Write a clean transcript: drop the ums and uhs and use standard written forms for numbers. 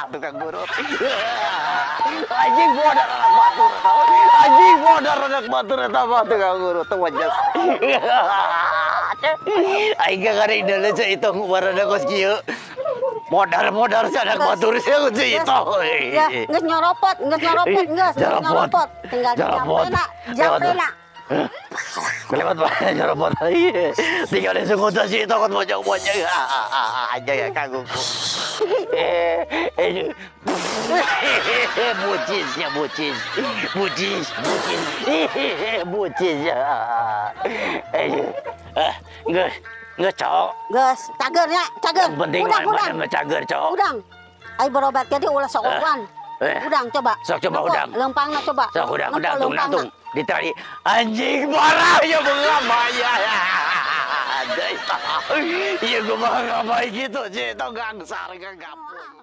tukang gurut. Anjing bodar anak batur. Anjing bodar anak batur eta mah tukang gurut teh wajas. Aing gak ada ide leus itu ngubarana kos kieu. Modar sanak batur saya uji itu. Nges nyoropot, nges. Tinggal jampena. Kelewat banyak nyoropot. Tinggal di sungut si itu kan bojong-bojong. Aja ya kagumku. Bucis ya. Nggak cowok. Ges, cagernya, cager. Yang penting Udang. nggak cager cowok. Udang. Ai berobat jadi ulah sokokan. Udang coba. Sok coba udang. Lempangna coba. Sok udang natung. Ditali anjing parah ya mengamaya. Iya gua mah ngapain gitu sih, itu gangsar gampang.